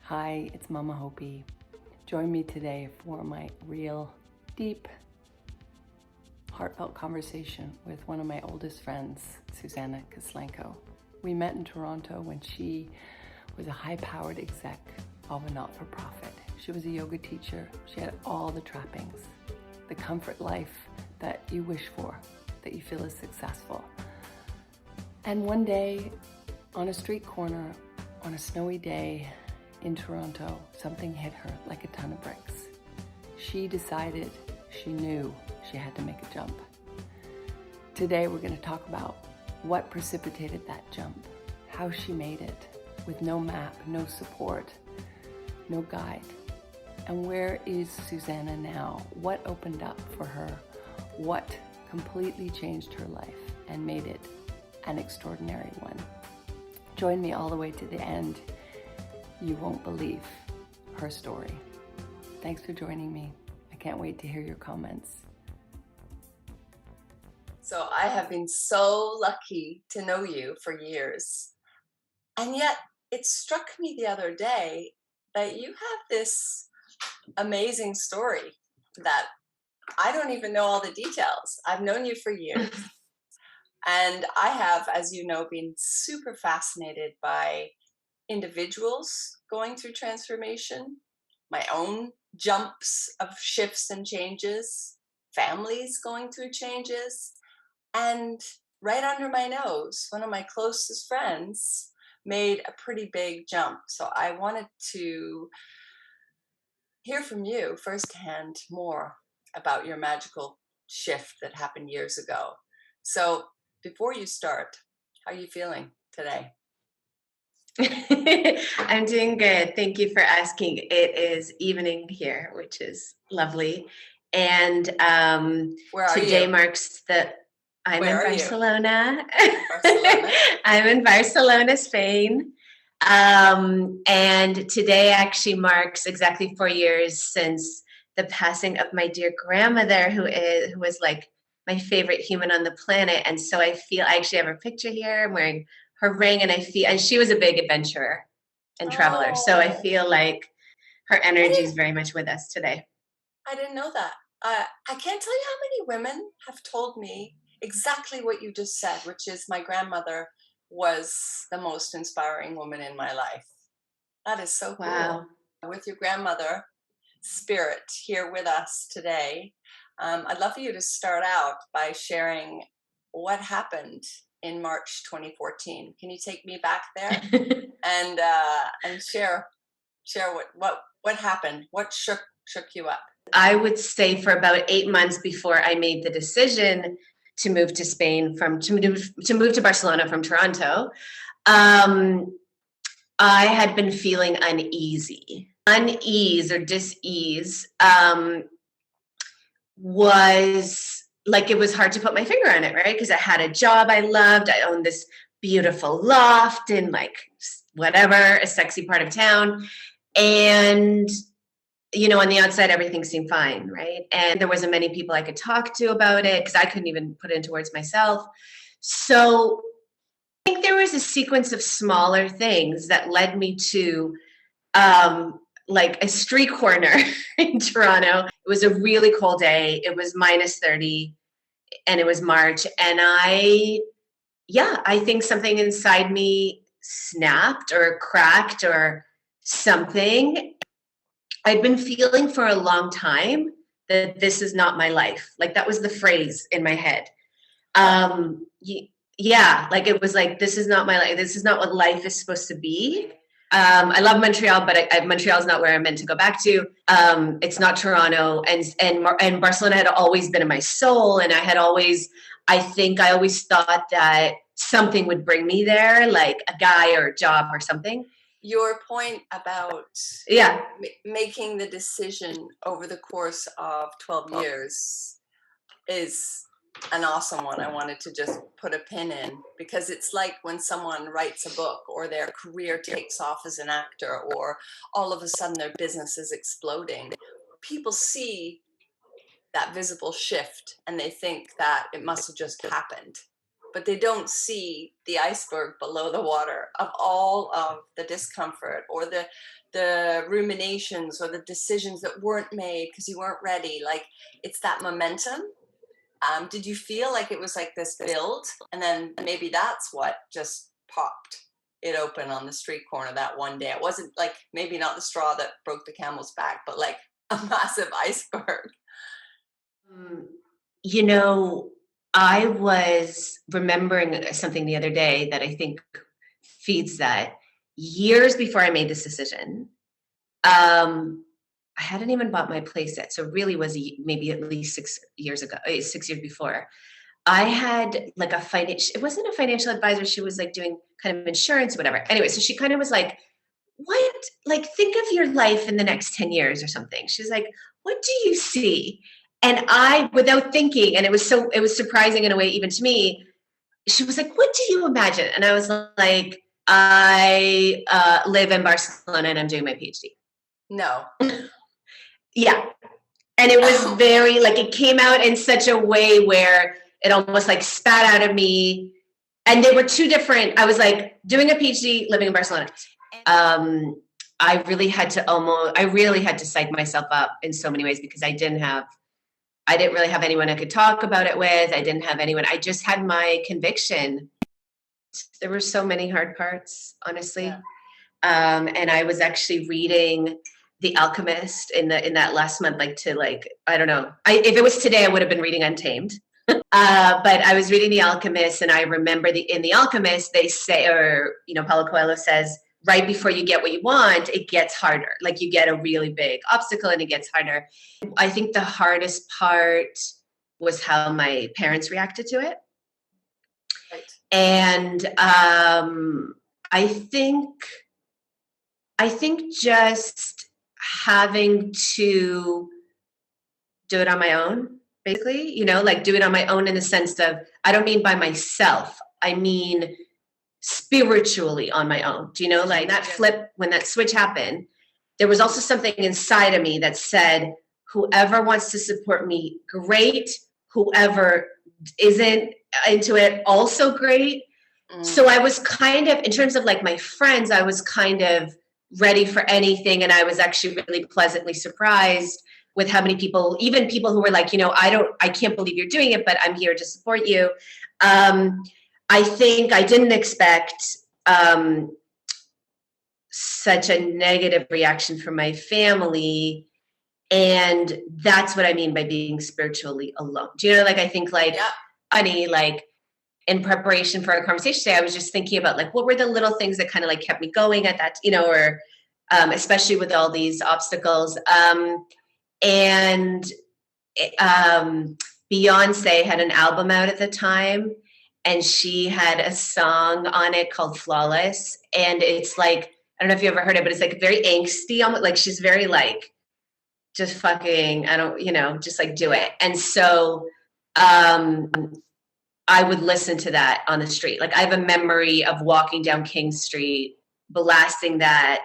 Hi, it's Mama Hopi. Join me today for my real, deep, heartfelt conversation with one of my oldest friends, Susanna Kislenko. We met in Toronto when she was a high-powered exec of a not-for-profit. She was a yoga teacher. She had all the trappings, the comfort life that you wish for, that you feel is successful. And one day, on a street corner, on a snowy day, in Toronto, something hit her like a ton of bricks. She decided, she knew she had to make a jump. Today we're going to talk about what precipitated that jump, how she made it with no map, no support, no guide. And where is Susanna now? What opened up for her? What completely changed her life and made it an extraordinary one? Join me all the way to the end. You won't believe her story. Thanks for joining me. I can't wait to hear your comments. So I have been so lucky to know you for years. And yet it struck me the other day that you have this amazing story that I don't even know all the details. I've known you for years. And I have, as you know, been super fascinated by individuals going through transformation, my own jumps of shifts and changes, families going through changes, and right under my nose, one of my closest friends made a pretty big jump. So I wanted to hear from you firsthand more about your magical shift that happened years ago. So before you start, how are you feeling today? I'm doing good. Thank you for asking. It is evening here, which is lovely. And Where are today you? marks the. I'm Where in are you? Barcelona. Barcelona? I'm in Barcelona, Spain. And today actually marks exactly 4 years since the passing of my dear grandmother, who was like my favorite human on the planet. And so I actually have her picture here. I'm wearing her ring, and she was a big adventurer and traveler. So I feel like her energy is very much with us today. I didn't know that. I can't tell you how many women have told me exactly what you just said, which is my grandmother was the most inspiring woman in my life. That is so Wow. cool. With your grandmother spirit here with us today, I'd love for you to start out by sharing what happened in March 2014. Can you take me back there and share what happened? What shook you up? I would say for about 8 months before I made the decision to move to Spain to move to Barcelona from Toronto, I had been feeling unease or dis-ease. Was like, it was hard to put my finger on it, right? Because I had a job I loved. I owned this beautiful loft in like whatever, a sexy part of town. And on the outside, everything seemed fine, right? And there wasn't many people I could talk to about it because I couldn't even put it into words myself. So I think there was a sequence of smaller things that led me to like a street corner in Toronto. It was a really cold day. It was minus 30 and it was March. And I think something inside me snapped or cracked or something. I'd been feeling for a long time that this is not my life. Like, that was the phrase in my head. Like, it was like, this is not my life. This is not what life is supposed to be. I love Montreal, but Montreal is not where I'm meant to go back to. It's not Toronto, and Barcelona had always been in my soul, and I always thought that something would bring me there, like a guy or a job or something. Your point about making the decision over the course of 12 years is an awesome one. I wanted to just put a pin in, because it's like when someone writes a book or their career takes off as an actor, or all of a sudden their business is exploding. People see that visible shift and they think that it must have just happened. but they don't see the iceberg below the water of all of the discomfort or the ruminations or the decisions that weren't made because you weren't ready. Like, it's that momentum. Did you feel like it was like this build, and then maybe that's what just popped it open on the street corner that one day? It wasn't like, maybe not the straw that broke the camel's back, but like a massive iceberg. You know, I was remembering something the other day that I think feeds that. Years before I made this decision, I hadn't even bought my place yet. So it really was maybe at least 6 years ago, 6 years before. I had like it wasn't a financial advisor. She was like doing kind of insurance, whatever. Anyway, so she kind of was like, what, like, think of your life in the next 10 years or something. She's like, what do you see? And I, without thinking, and it was surprising in a way, even to me, she was like, what do you imagine? And I was like, I live in Barcelona and I'm doing my PhD. No. Yeah. And it was very, like, it came out in such a way where it almost like spat out of me. And they were two different, I was like doing a PhD, living in Barcelona. I really had to psych myself up in so many ways because I didn't really have anyone I could talk about it with. I didn't have anyone. I just had my conviction. There were so many hard parts, honestly. Yeah. And I was actually reading The Alchemist in that last month, I don't know. If it was today, I would have been reading Untamed. But I was reading The Alchemist, and I remember in The Alchemist, they say, or, Paulo Coelho says, right before you get what you want, it gets harder. Like, you get a really big obstacle and it gets harder. I think the hardest part was how my parents reacted to it. Right. And I think just having to do it on my own, basically, like do it on my own in the sense of, I don't mean by myself, I mean spiritually on my own. Do you know, like that flip, when that switch happened, there was also something inside of me that said, whoever wants to support me, great. Whoever isn't into it, also great. So I was kind of, in terms of like my friends, I was kind of ready for anything. And I was actually really pleasantly surprised with how many people, even people who were like, I can't believe you're doing it, but I'm here to support you. I think I didn't expect such a negative reaction from my family. And that's what I mean by being spiritually alone. Do you know, like, I think funny, like in preparation for our conversation today, I was just thinking about like, what were the little things that kind of like kept me going at that, or especially with all these obstacles. And Beyonce had an album out at the time, and she had a song on it called Flawless. And it's like, I don't know if you ever heard it, but it's like very angsty, almost like she's very like, just fucking, I don't, just like do it. And so I would listen to that on the street. Like, I have a memory of walking down King Street, blasting that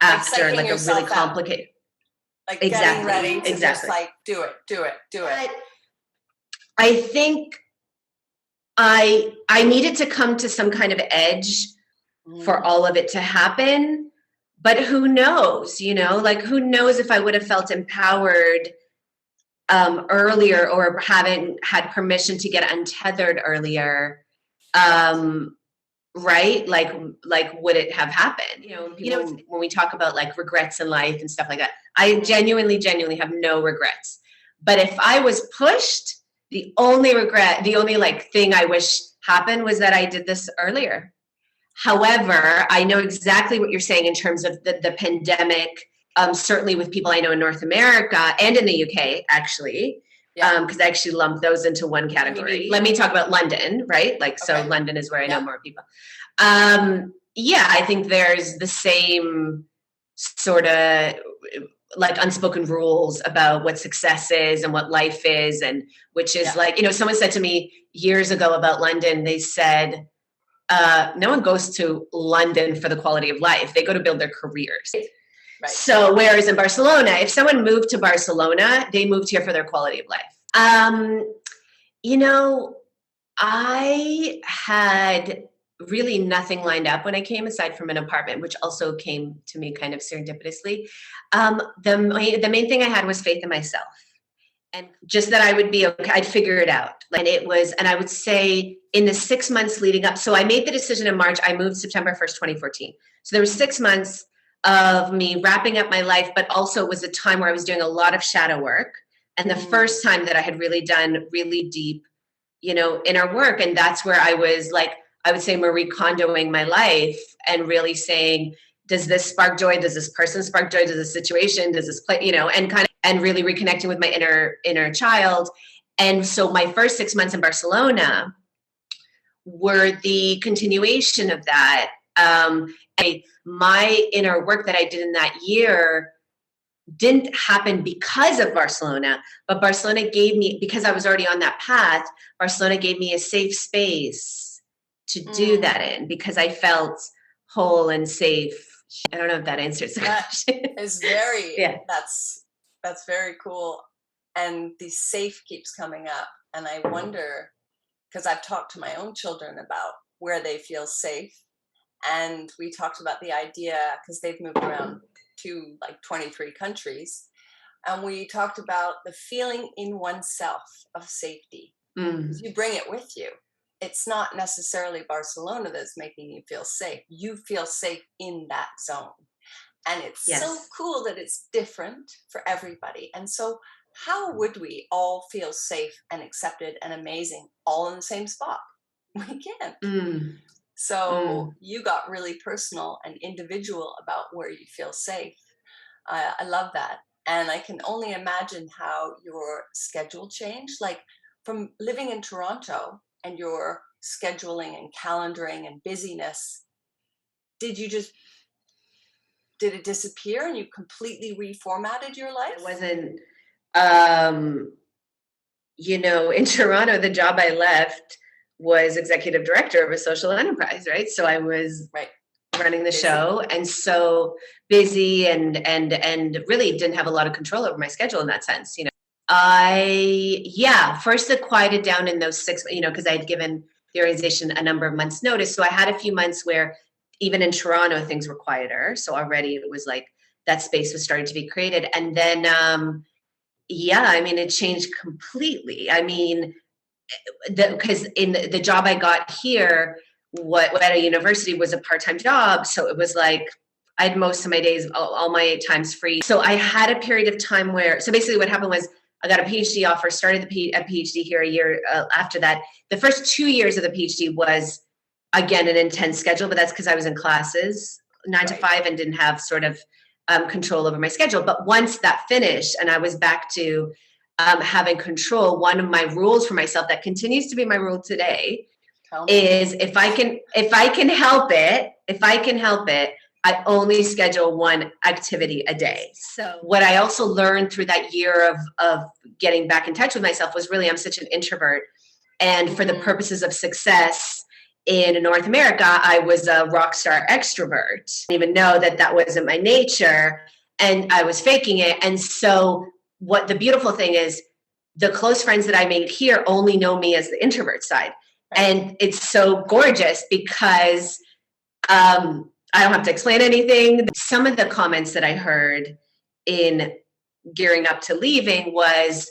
after like a really complicated, like getting ready to just like do it. But I think I needed to come to some kind of edge for all of it to happen. But who knows, like, who knows if I would have felt empowered earlier, or haven't had permission to get untethered earlier, right? Like, would it have happened? When we talk about like regrets in life and stuff like that, I genuinely have no regrets. But if I was pushed, the only like thing I wish happened was that I did this earlier. However, I know exactly what you're saying in terms of the pandemic, certainly with people I know in North America and in the UK, actually, because I actually lump those into one category. Let me talk about London, right? Like, okay. So London is where I know more people. I think there's the same sort of like unspoken rules about what success is and what life is, and which is like, someone said to me years ago about London, they said, no one goes to London for the quality of life. They go to build their careers. Right. So whereas in Barcelona, if someone moved to Barcelona, they moved here for their quality of life. I had really nothing lined up when I came, aside from an apartment, which also came to me kind of serendipitously. The main thing I had was faith in myself, and just that I would be okay. I'd figure it out. And it was, and I would say in the 6 months leading up, so I made the decision in March, I moved September 1st, 2014. So there was 6 months of me wrapping up my life, but also it was a time where I was doing a lot of shadow work. And the first time that I had really done really deep, inner work. And that's where I was like, I would say Marie Kondoing my life and really saying, does this spark joy? Does this person spark joy? Does this situation, does this play, and really reconnecting with my inner child. And so my first 6 months in Barcelona were the continuation of that. My inner work that I did in that year didn't happen because of Barcelona, but Barcelona gave me, because I was already on that path, Barcelona gave me a safe space to do that in, because I felt whole and safe. I don't know if that answers the question. Is very, yeah. That's very cool. And the safe keeps coming up. And I wonder, because I've talked to my own children about where they feel safe. And we talked about the idea, because they've moved around to like 23 countries. And we talked about the feeling in oneself of safety. You bring it with you. It's not necessarily Barcelona that's making you feel safe. You feel safe in that zone. And it's so cool that it's different for everybody. And so how would we all feel safe and accepted and amazing all in the same spot? We can't. So you got really personal and individual about where you feel safe. I love that. And I can only imagine how your schedule changed, like from living in Toronto and your scheduling and calendaring and busyness. Did it disappear and you completely reformatted your life? It wasn't, in Toronto, the job I left was executive director of a social enterprise, right? So I was running the show, and so busy and really didn't have a lot of control over my schedule in that sense. First it quieted down in those 6, because I had given the organization a number of months notice. So I had a few months where even in Toronto, things were quieter. So already it was like that space was starting to be created. And then, it changed completely. Because in the job I got here, what at a university was a part-time job. So it was like, I had most of my days, all my times free. So I had a period of time where, so basically what happened was I got a PhD offer, started a PhD here a year after that. The first 2 years of the PhD was, again, an intense schedule, but that's because I was in classes 9 to 5 and didn't have sort of control over my schedule. But once that finished and I was back to having control, one of my rules for myself that continues to be my rule today is if I can help it, I only schedule one activity a day. So what I also learned through that year of getting back in touch with myself was really, I'm such an introvert. And for the purposes of success in North America, I was a rock star extrovert. I didn't even know that wasn't my nature, and I was faking it. And so what the beautiful thing is, the close friends that I made here only know me as the introvert side. And it's so gorgeous because I don't have to explain anything. Some of the comments that I heard in gearing up to leaving was,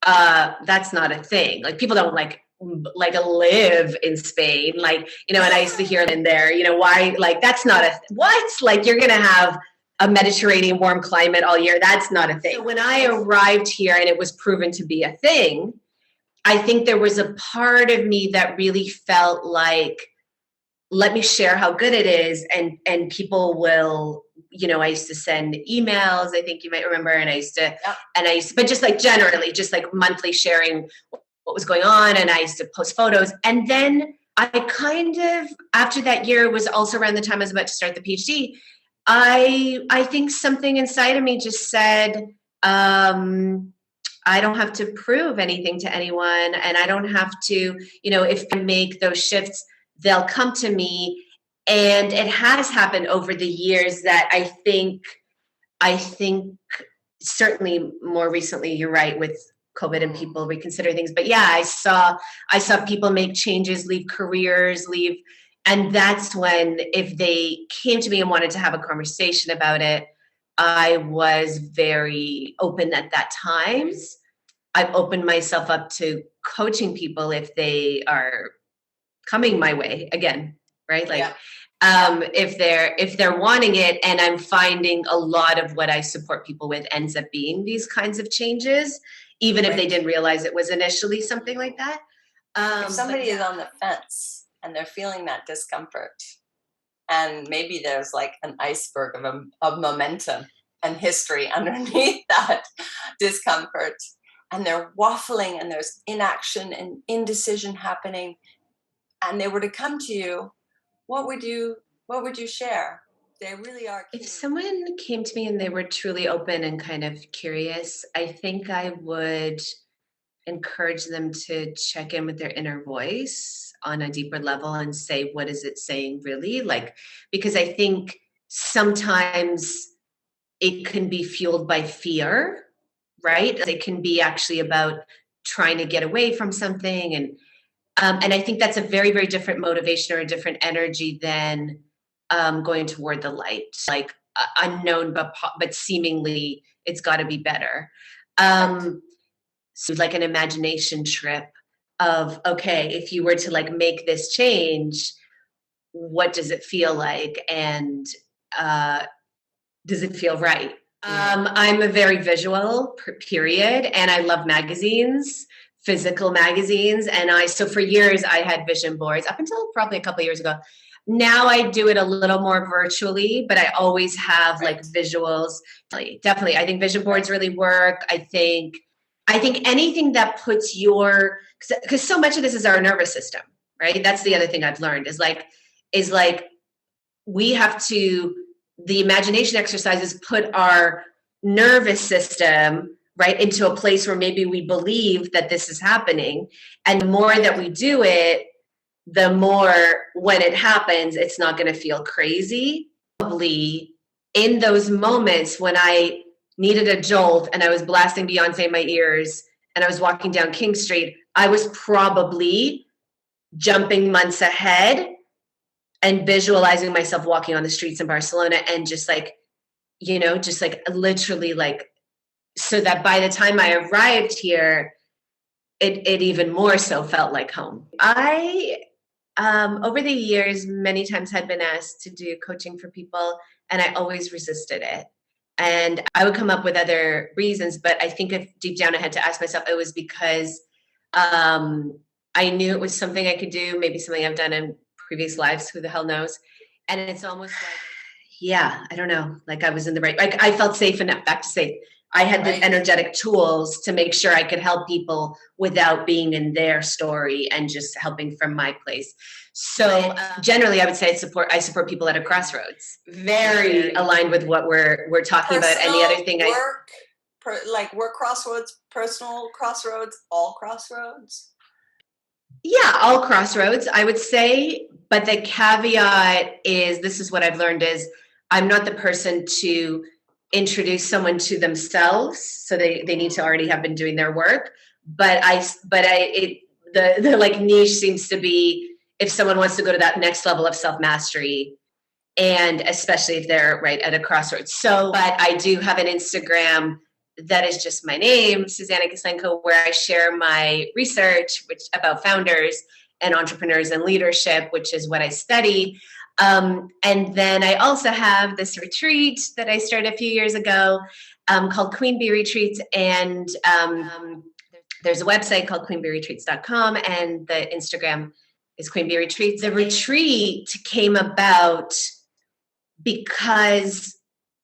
that's not a thing. Like, people don't like live in Spain. And I used to hear it in there, why, that's not what? You're going to have a Mediterranean warm climate all year. That's not a thing. So when I arrived here and it was proven to be a thing, I think there was a part of me that really felt like, let me share how good it is. And people will, I used to send emails, I think you might remember. And I used to, but just generally, just monthly sharing what was going on. And I used to post photos. And then I kind of, after that year, was also around the time I was about to start the PhD. I think something inside of me just said, I don't have to prove anything to anyone. And I don't have to, if I make those shifts, they'll come to me. And it has happened over the years that I think certainly more recently, you're right, with COVID and people reconsider things. But yeah, I saw people make changes, leave careers, and that's when, if they came to me and wanted to have a conversation about it, I was very open at that time. I've opened myself up to coaching people if they are coming my way again, right? Like, if they're wanting it, and I'm finding a lot of what I support people with ends up being these kinds of changes, even if they didn't realize it was initially something like that. If somebody is on the fence and they're feeling that discomfort, and maybe there's like an iceberg of momentum and history underneath that discomfort, and they're waffling and there's inaction and indecision happening, and they were to come to you, what would you share? They really are keen. If someone came to me and they were truly open and kind of curious, I think I would encourage them to check in with their inner voice on a deeper level and say, what is it saying really? Like, because I think sometimes it can be fueled by fear, right? It can be actually about trying to get away from something. And I think that's a very, very different motivation or a different energy than going toward the light, like unknown, but seemingly it's got to be better. So like an imagination trip of, okay, if you were to like make this change, what does it feel like? And does it feel right? I'm a very visual period, and I love magazines, physical magazines. And so for years I had vision boards up until probably a couple of years ago. Now I do it a little more virtually, but I always have like visuals. Definitely. I think vision boards really work. I think anything that puts because so much of this is our nervous system, right? That's the other thing I've learned is like we have to, the imagination exercises put our nervous system right into a place where maybe we believe that this is happening. And the more that we do it, the more when it happens, it's not going to feel crazy. Probably in those moments when I needed a jolt and I was blasting Beyonce in my ears and I was walking down King Street, I was probably jumping months ahead and visualizing myself walking on the streets in Barcelona and just like literally like, so that by the time I arrived here, it even more so felt like home. I, over the years, many times had been asked to do coaching for people, and I always resisted it. And I would come up with other reasons, but I think if deep down I had to ask myself, it was because I knew it was something I could do, maybe something I've done in previous lives, who the hell knows? And it's almost like, yeah, I don't know, like I was in the right, like I felt safe enough, back to safe. I had the energetic tools to make sure I could help people without being in their story and just helping from my place. So generally, I would say I support people at a crossroads. Very aligned with what we're talking about. And the other thing, work crossroads, personal crossroads, all crossroads. Yeah, all crossroads, I would say. But the caveat is, this is what I've learned, is I'm not the person to introduce someone to themselves, so they need to already have been doing their work. But the like niche seems to be if someone wants to go to that next level of self-mastery, and especially if they're right at a crossroads. So, but I do have an Instagram that is just my name, Susanna Kislenko, where I share my research about founders and entrepreneurs and leadership, which is what I study. And then I also have this retreat that I started a few years ago called Queen Bee Retreats. And there's a website called queenbeeretreats.com, and the Instagram is Queen Bee Retreats. The retreat came about because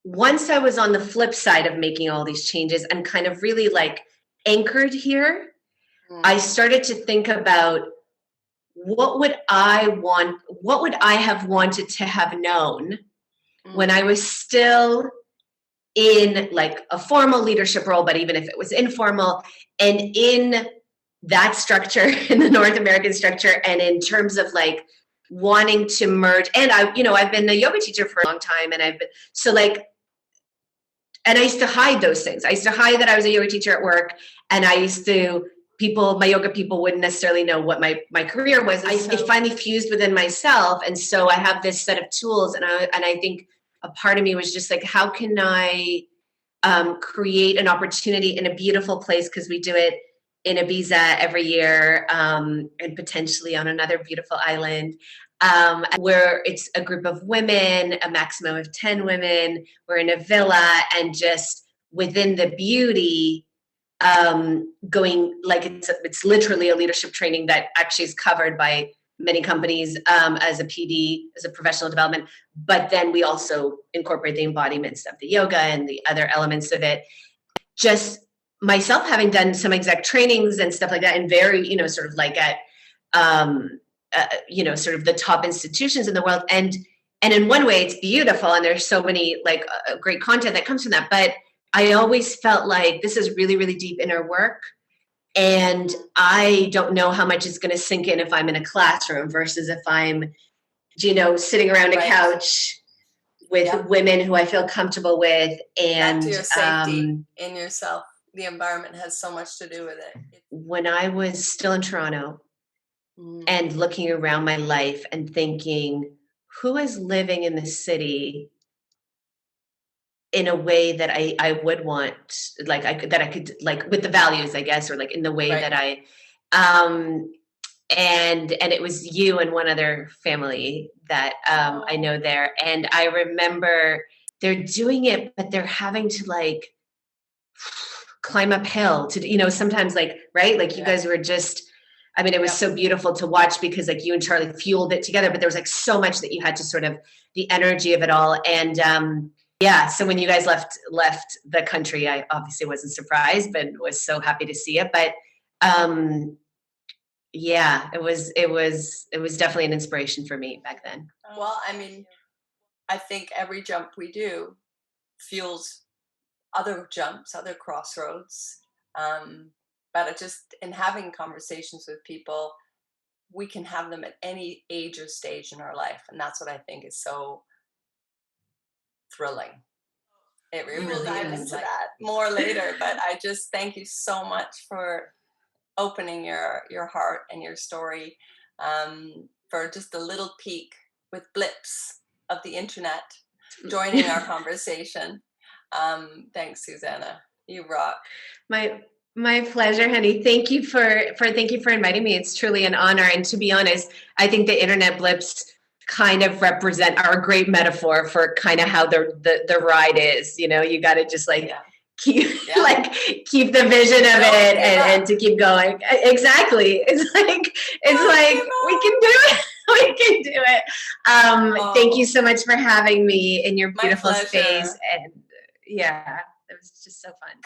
once I was on the flip side of making all these changes and kind of really like anchored here, I started to think about what would I have wanted to have known when I was still in like a formal leadership role, but even if it was informal, and in that structure, in the North American structure, and in terms of like wanting to merge. And I've been a yoga teacher for a long time, and and I used to hide those things. I used to hide that I was a yoga teacher at work, and my yoga people wouldn't necessarily know what my career was. It finally fused within myself. And so I have this set of tools, and I think a part of me was just like, how can I create an opportunity in a beautiful place? Because we do it in Ibiza every year, and potentially on another beautiful island, where it's a group of women, a maximum of 10 women. We're in a villa, and just within the beauty, going like it's literally a leadership training that actually is covered by many companies as a PD, as a professional development. But then we also incorporate the embodiments of the yoga and the other elements of it. Just myself having done some exec trainings and stuff like that, and very, sort of like at, sort of the top institutions in the world. And in one way it's beautiful, and there's so many like great content that comes from that. But I always felt like this is really, really deep inner work. And I don't know how much it's going to sink in if I'm in a classroom versus if I'm, sitting around a couch with women who I feel comfortable with. And back to your safety in yourself. The environment has so much to do with it. When I was still in Toronto and looking around my life and thinking, who is living in the city in a way that I would want, like I could like with the values, I guess, or like in the way that I, and it was you and one other family that I know there. And I remember they're doing it, but they're having to like climb uphill to, sometimes like, right. Like you guys were just, I mean, it was so beautiful to watch because like you and Charlie fueled it together, but there was like so much that you had to sort of the energy of it all. And, so when you guys left the country, I obviously wasn't surprised, but was so happy to see it. But it was definitely an inspiration for me back then. Well, I mean, I think every jump we do fuels other jumps, other crossroads. But it just in having conversations with people, we can have them at any age or stage in our life, and that's what I think is so thrilling. It really will dive into that more later, but I just thank you so much for opening your heart and your story, for just a little peek with blips of the internet, joining our conversation. Thanks, Susanna. You rock. My pleasure, honey. Thank you for inviting me. It's truly an honor. And to be honest, I think the internet blips kind of are a great metaphor for kind of how the ride is. You got to just like keep the vision of it and to keep going. Exactly. It's like we can do it. We can do it. Thank you so much for having me in your beautiful space. And it was just so fun.